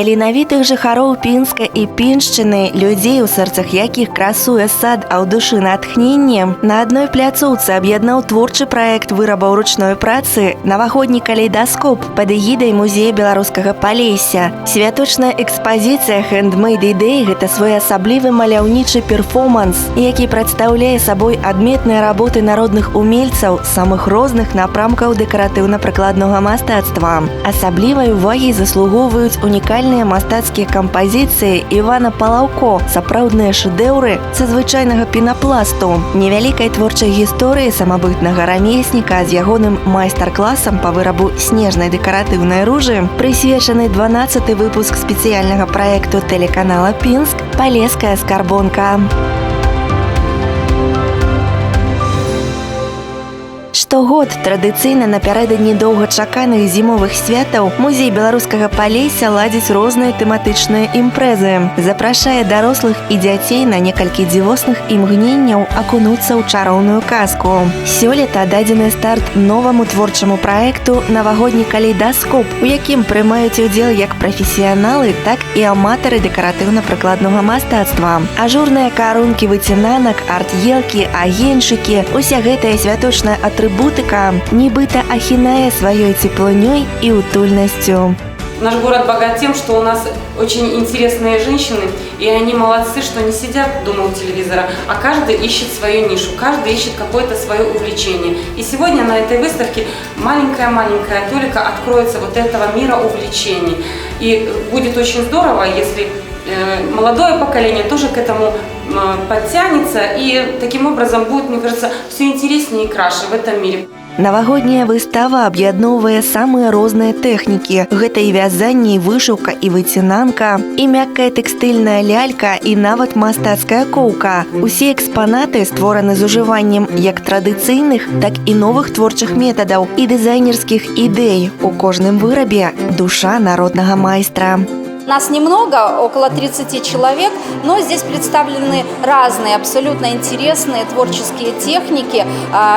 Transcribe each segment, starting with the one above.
таленавітых жыхароў Пінска і Піншчыны, людзей, у сэрцах якіх красуе сад, а ў душы натхненне, на адной пляцоўцы аб'яднаў творчы праект вырабаў ручной працы «Навагодні калейдаскоп» пад эгідай музея беларускага Палесся. Святочная экспазіцыя «Handmade Day» – гэта своеасаблівы маляўнічы перформанс, які прадстаўляе сабой адметныя работы народных умельцаў самых розных напрамкаў дэкаратыўна-прыкладнога мастацтва. Асаблівай увагі заслугоўваюць унікальныя мастацкія кампазіцыі Івана Палаўко, сапраўдныя шэдэўры са звычайнага пенапласту, невялікай творчай гісторыі самабытнага рамесніка з ягоным майстар-класам па вырабу снежнай дэкаратыўнай ружы, прысвечаны 12-й выпуск спецыяльнага праекту тэлеканала «Пінск» «Палеская скарбонка». Штогод традыцыйна напярэдадні доўгачаканых зімовых святаў музей беларускага Палесся ладзіць розныя тэматычныя імпрэзы. Запрашае дарослых і дзяцей на некалькі дзівосных імгненняў акунуцца ў чароўную казку. Сёлета дадзены старт новаму творчаму праекту «Навагодні калейдаскоп», у якім прымаюць удзел як прафесіяналы, так і аматары дэкаратыўна-прыкладнага мастацтва. Ажурныя карункі выцінанак, арт-елкі, агеньчыкі – уся гэтая святочная атрыбутыка нібыта ахінае сваёй цеплынёй і утульнасцю. Наш город богат тем, что у нас очень интересные женщины, и они молодцы, что не сидят дома у телевизора, а каждый ищет свою нишу, каждый ищет какое-то свое увлечение. И сегодня на этой выставке маленькая толика откроется вот этого мира увлечений. И будет очень здорово, если молодое поколение тоже к этому подтянется, и таким образом будет, мне кажется, все интереснее и краше в этом мире. Навагодняя выстава аб'ядноўвае самыя розныя тэхнікі. Гэта і вязанне, і вышыўка, і выцінанка, і мяккая тэкстыльная лялька, і нават мастацкая коўка. Усе экспанаты створаны з ужываннем як традыцыйных, так і новых творчых метадаў і дызайнерскіх ідэй. У кожным вырабе душа народнага майстра. Нас немного, около 30 человек, но здесь представлены разные, абсолютно интересные творческие техники.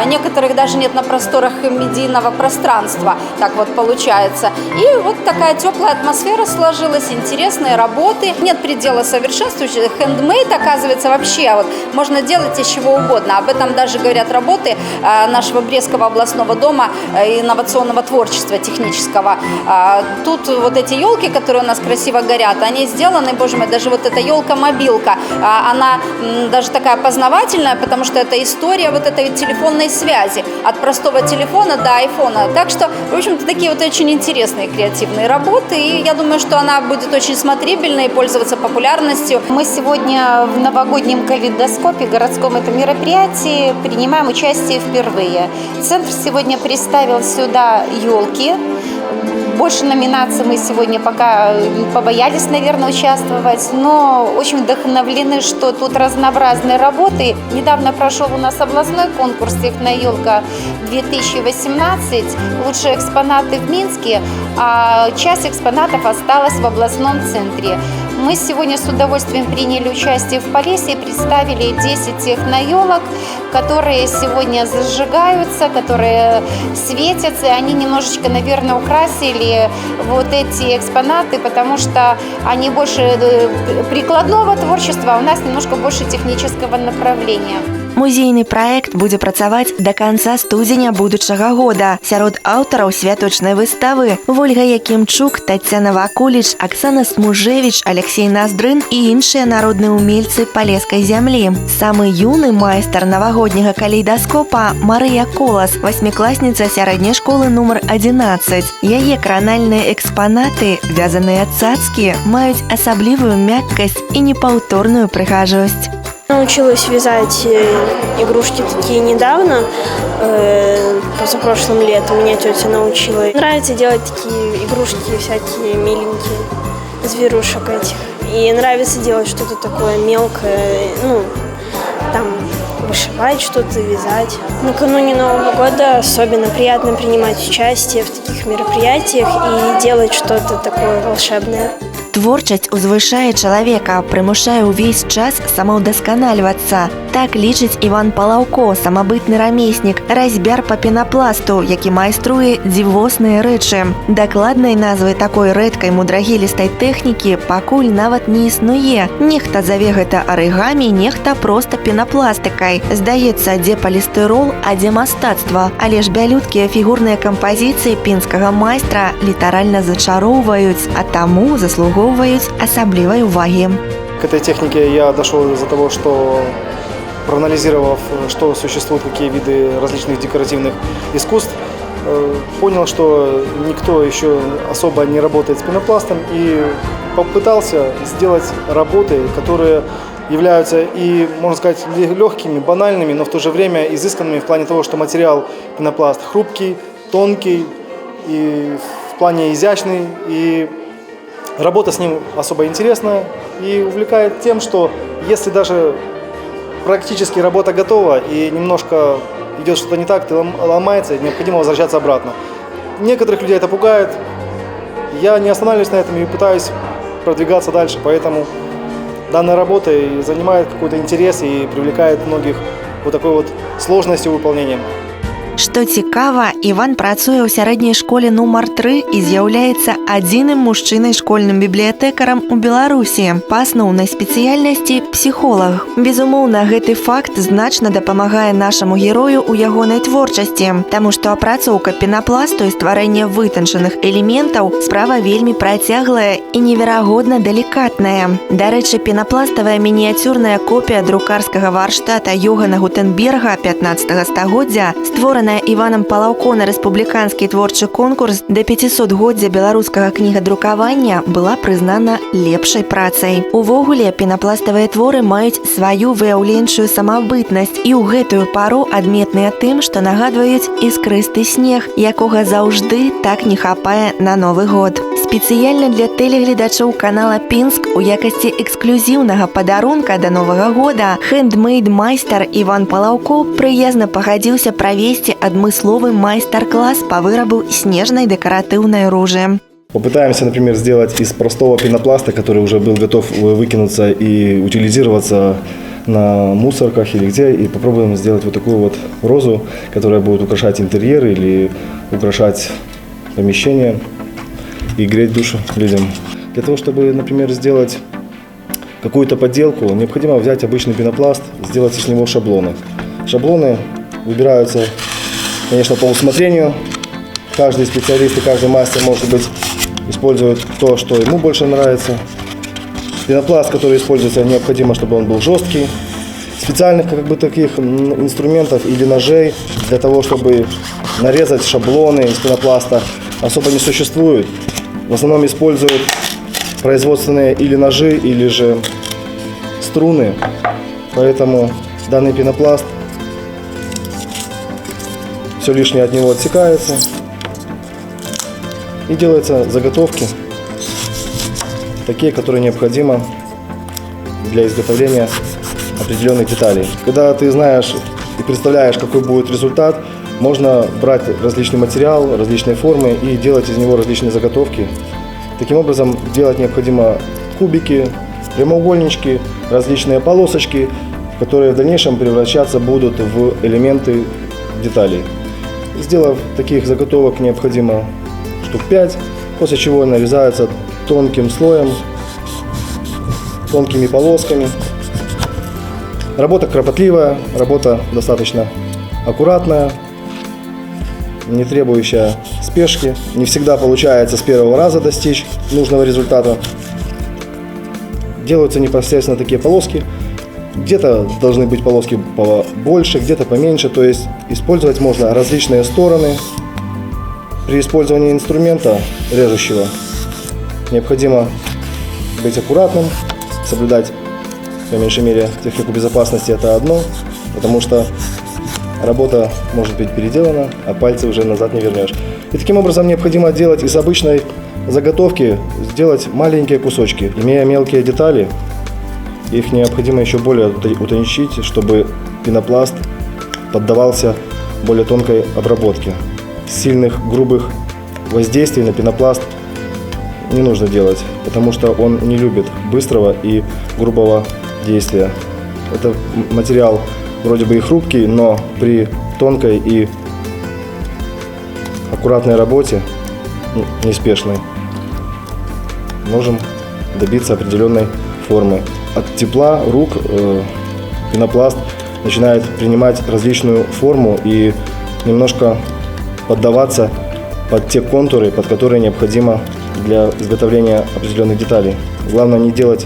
Некоторых даже нет на просторах медийного пространства, так вот получается. И вот такая теплая атмосфера сложилась, интересные работы. Нет предела совершенству. Handmade, оказывается, вообще вот можно делать из чего угодно. Об этом даже говорят работы нашего Брестского областного дома инновационного творчества технического. Тут вот эти елки, которые у нас красиво горят, они сделаны, боже мой, даже вот эта елка-мобилка, она даже такая познавательная, потому что это история вот этой телефонной связи от простого телефона до айфона. Так что, в общем-то, такие вот очень интересные креативные работы, и я думаю, что она будет очень смотрибельной и пользоваться популярностью. Мы сегодня в новогоднем калейдоскопе, городском этом мероприятии, принимаем участие впервые. Центр сегодня представил сюда елки. Больше номинаций мы сегодня пока побоялись, наверное, участвовать, но очень вдохновлены, что тут разнообразные работы. Недавно прошел у нас областной конкурс «Техная елка-2018», лучшие экспонаты в Минске, а часть экспонатов осталась в областном центре. Мы сегодня с удовольствием приняли участие в Полесье и представили 10 техноелок, которые сегодня зажигаются, которые светятся, и они немножечко, наверное, украсили вот эти экспонаты, потому что они больше прикладного творчества, а у нас немножко больше технического направления. Музейны праект будзе працаваць да канца студзеня будучага года. Сярод аўтараў святочнай выставы Вольга Якімчук, Тацяна Вакуліч, Аксана Смужевіч, Алексей Наздрын і іншыя народныя умельцы палескай зямлі. Самы юны майстар навагодняга калейдаскопа Марыя Колас, васьмікласніца сярэдняй школы нумар 11. Яе кранальныя экспанаты, вязаныя цацкі, маюць асаблівую мяккасць і непаўторную прыгажосць. Научилась вязать игрушки такие недавно, позапрошлым летом меня тетя научила. Нравится делать такие игрушки всякие миленькие, зверушек этих. И нравится делать что-то такое мелкое, там вышивать что-то, вязать. Накануне Нового года особенно приятно принимать участие в таких мероприятиях и делать что-то такое волшебное. Творчасць узвышае чалавека, прымушае ўвесь час самаўдасканальвацца. Так лічыць Іван Палаўко, самабытны рамеснік, разьбяр па пенапласту, які майструе дзівосныя рэчы. Дакладнай назвы такой рэдкай мудрагелістай тэхнікі пакуль нават не існуе. Нехта заве гэта арыгамі, нехта проста пенапластыкай. Здаецца, дзе палістырол, а дзе мастацтва. Але ж бялюткія фігурныя кампазіцыі пінскага майстра літаральна зачароўваюць, а таму заслугоўваюць асаблівай увагі. К этой технике я дошел из-за того, что, проанализировав, что существуют, какие виды различных декоративных искусств, понял, что никто еще особо не работает с пенопластом, и попытался сделать работы, которые являются и, можно сказать, легкими, банальными, но в то же время изысканными в плане того, что материал пенопласт хрупкий, тонкий, и в плане изящный, и работа с ним особо интересная и увлекает тем, что если даже практически работа готова и немножко идет что-то не так, ты ломается, необходимо возвращаться обратно. Некоторых людей это пугает. Я не останавливаюсь на этом и пытаюсь продвигаться дальше, поэтому данная работа и занимает какой-то интерес и привлекает многих вот такой вот сложностью выполнения. Што цікава, Іван працуе ў сярэдняй школе нумар 3 і з'яўляецца адзіным мужчынай школьным бібліятэкарам у Беларусі. Па асноўнай спецыяльнасці псіхолаг. Безумоўна, гэты факт значна дапамагае нашаму герою ў ягонай творчасці, таму што апрацоўка пенапласту і стварэнне вытанчаных элементаў справа вельмі працяглая і неверагодна далікатная. Дарэчы, пенапластавая мініяцюрная копія друкарскага варштата Йогана Гутенберга 15 стагоддзя, створана Іванам Палаўко на рэспубліканскі творчы конкурс да 500годдзя беларускага кнігадрукавання была прызнана лепшай працай. Увогуле, пенапластавыя творы маюць сваю выяўленчую самабытнасць і ў гэтую пару адметныя тым, што нагадваюць іскрысты снег, якога заўжды так не хапае на Новы год. Спецыяльна для тэлегледачоў канала Пінск у якасці эксклюзіўнага падарунка да Новага года хендмейд-майстар Іван Палаўко прыязна пагадзіўся правесці адмысловы майстар-класс по вырабу снежной декоративной ружи. Попытаемся, например, сделать из простого пенопласта, который уже был готов выкинуться и утилизироваться на мусорках или где, и попробуем сделать вот такую вот розу, которая будет украшать интерьер или украшать помещение и греть душу людям. Для того, чтобы, например, сделать какую-то подделку, необходимо взять обычный пенопласт, сделать из него шаблоны. Шаблоны выбираются, конечно, по усмотрению. Каждый специалист и каждый мастер, может быть, использует то, что ему больше нравится. Пенопласт, который используется, необходимо, чтобы он был жесткий. Специальных таких инструментов или ножей для того, чтобы нарезать шаблоны из пенопласта, особо не существует. В основном используют производственные или ножи, или же струны. Поэтому данный пенопласт, все лишнее от него отсекается и делаются заготовки, такие, которые необходимы для изготовления определенных деталей. Когда ты знаешь и представляешь, какой будет результат, можно брать различный материал, различные формы и делать из него различные заготовки. Таким образом, делать необходимо кубики, прямоугольнички, различные полосочки, которые в дальнейшем превращаться будут в элементы деталей. Сделав таких заготовок необходимо штук 5, после чего нарезаются тонким слоем, тонкими полосками. Работа кропотливая, работа достаточно аккуратная, не требующая спешки. Не всегда получается с первого раза достичь нужного результата. Делаются непосредственно такие полоски. Где-то должны быть полоски побольше, где-то поменьше. То есть использовать можно различные стороны. При использовании инструмента режущего необходимо быть аккуратным, соблюдать, по меньшей мере, технику безопасности. Это одно, потому что работа может быть переделана, а пальцы уже назад не вернешь. И таким образом необходимо делать из обычной заготовки, сделать маленькие кусочки. Имея мелкие детали, их необходимо еще более утончить, чтобы пенопласт поддавался более тонкой обработке. Сильных, грубых воздействий на пенопласт не нужно делать, потому что он не любит быстрого и грубого действия. Это материал вроде бы и хрупкий, но при тонкой и аккуратной работе, неспешной, можем добиться определенной формы. От тепла рук пенопласт начинает принимать различную форму и немножко поддаваться под те контуры, под которые необходимо для изготовления определенных деталей. Главное не делать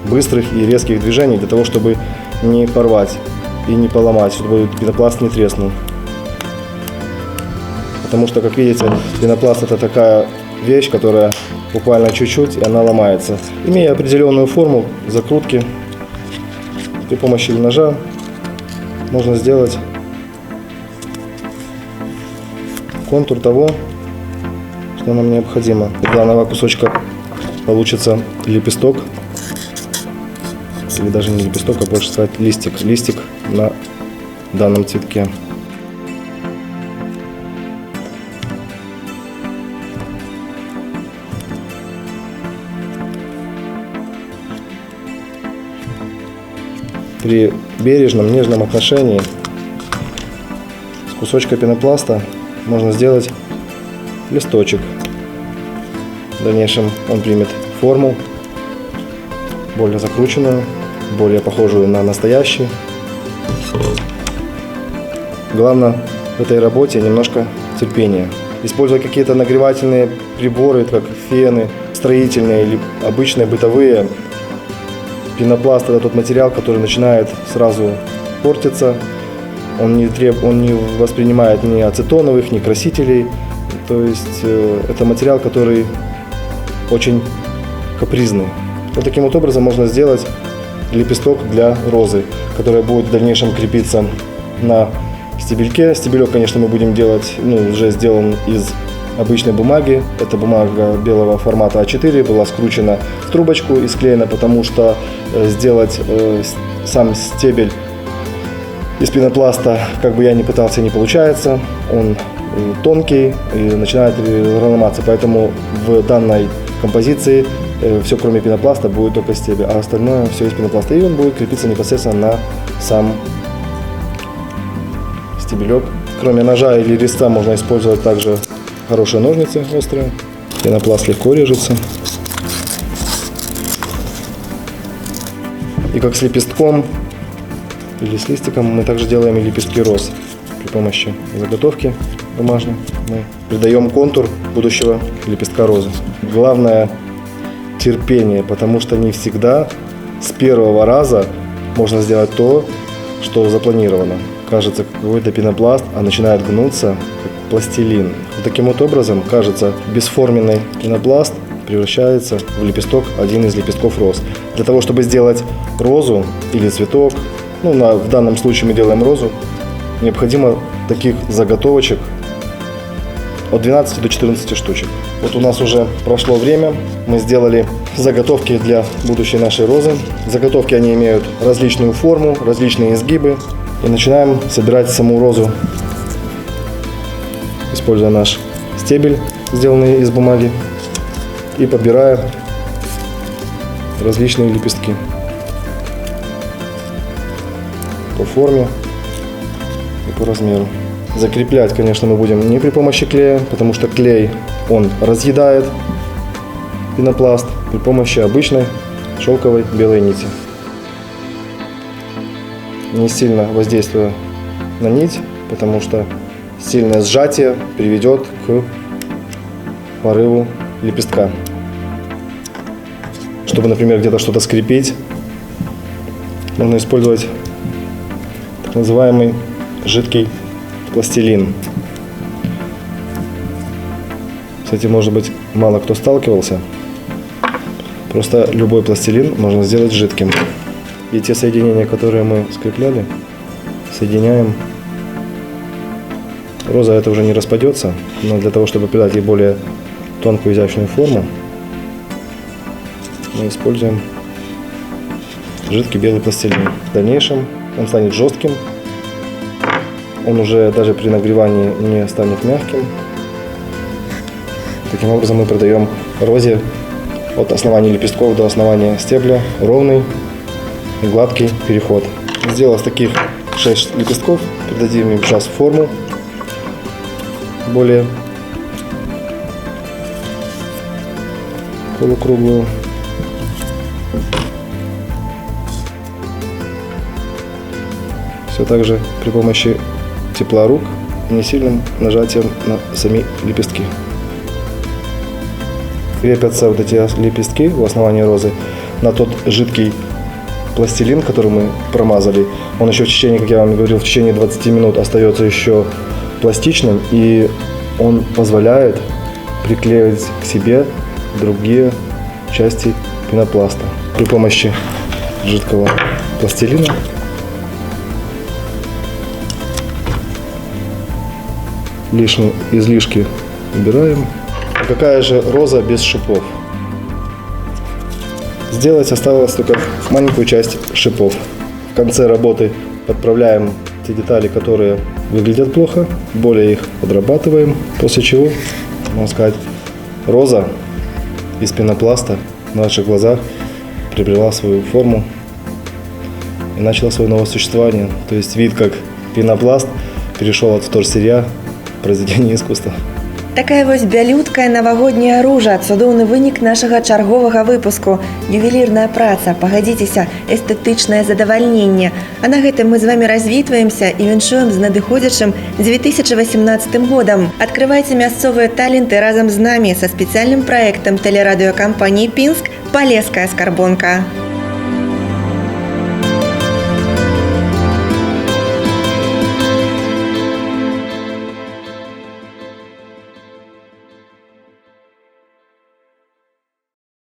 быстрых и резких движений для того, чтобы не порвать и не поломать, чтобы пенопласт не треснул. Потому что, как видите, пенопласт — это такая вещь, которая буквально чуть-чуть, и она ломается. Имея определенную форму закрутки, при помощи ножа можно сделать контур того, что нам необходимо. Из данного кусочка получится лепесток, или даже не лепесток, а больше сказать листик. Листик на данном цветке. При бережном, нежном отношении с кусочка пенопласта можно сделать листочек. В дальнейшем он примет форму более закрученную, более похожую на настоящий. Главное в этой работе немножко терпения. Используя какие-то нагревательные приборы, как фены, строительные или обычные бытовые, пенопласт — это тот материал, который начинает сразу портиться. Он не воспринимает ни ацетоновых, ни красителей. То есть это материал, который очень капризный. Вот таким вот образом можно сделать лепесток для розы, которая будет в дальнейшем крепиться на стебельке. Стебелек, конечно, мы будем делать, уже сделан из обычной бумаги. Это бумага белого формата А4, была скручена в трубочку и склеена, потому что сделать сам стебель из пенопласта, как бы я ни пытался, не получается. Он тонкий и начинает ломаться, поэтому в данной композиции все, кроме пенопласта, будет только стебель, а остальное все из пенопласта. И он будет крепиться непосредственно на сам стебелек. Кроме ножа или резца можно использовать также хорошие ножницы острые. Пенопласт легко режется. И как с лепестком или с листиком мы также делаем и лепестки роз. При помощи заготовки бумажной мы придаем контур будущего лепестка розы. Главное терпение, потому что не всегда с первого раза можно сделать то, что запланировано. Кажется, какой-то пенопласт, а начинает гнуться, как пластилин. Вот таким вот образом, кажется, бесформенный пенопласт превращается в лепесток, один из лепестков роз. Для того, чтобы сделать розу или цветок, в данном случае мы делаем розу, необходимо таких заготовочек от 12 до 14 штучек. Вот у нас уже прошло время, мы сделали заготовки для будущей нашей розы. Заготовки, они имеют различную форму, различные изгибы. И начинаем собирать саму розу, используя наш стебель, сделанный из бумаги, и подбирая различные лепестки по форме и по размеру. Закреплять, конечно, мы будем не при помощи клея, потому что клей, он разъедает пенопласт, при помощи обычной шелковой белой нити. Не сильно воздействуя на нить, потому что сильное сжатие приведет к порыву лепестка. Чтобы, например, где-то что-то скрепить, можно использовать так называемый жидкий пластилин. С этим, может быть, мало кто сталкивался. Просто любой пластилин можно сделать жидким. И те соединения, которые мы скрепляли, соединяем. Роза это уже не распадется, но для того, чтобы придать ей более тонкую изящную форму, мы используем жидкий белый пластилин. В дальнейшем он станет жестким, он уже даже при нагревании не станет мягким. Таким образом мы придаем розе от основания лепестков до основания стебля ровный и гладкий переход. Сделав таких 6 лепестков, придадим им сейчас форму более полукруглую. Все так же при помощи тепла рук и не сильным нажатием на сами лепестки. Крепятся вот эти лепестки в основании розы на тот жидкий пластилин, который мы промазали. Он еще в течение, как я вам говорил, в течение 20 минут остается еще пластичным, и он позволяет приклеивать к себе другие части пенопласта. При помощи жидкого пластилина лишние излишки убираем. А какая же роза без шипов? Сделать осталось только маленькую часть шипов. В конце работы подправляем те детали, которые выглядят плохо, более их подрабатываем, после чего, можно сказать, роза из пенопласта на наших глазах приобрела свою форму и начала свое новое существование. То есть вид как пенопласт перешел от вторсырья к произведению искусства. Такая вось бялюткая навагодняя ружа, цудоўны вынік нашага чарговага выпуску. Ювелірная праца, пагадзіцеся, эстэтычнае задавальненне. А на гэтым мы з вами развітваемся і віншуем з надыходзячым 2018 годам. Адкрывайце мясцовыя таленты разам з намі са спецыяльным праектам тэлерадыёкампаніі «Пінск» «Полесская скарбонка».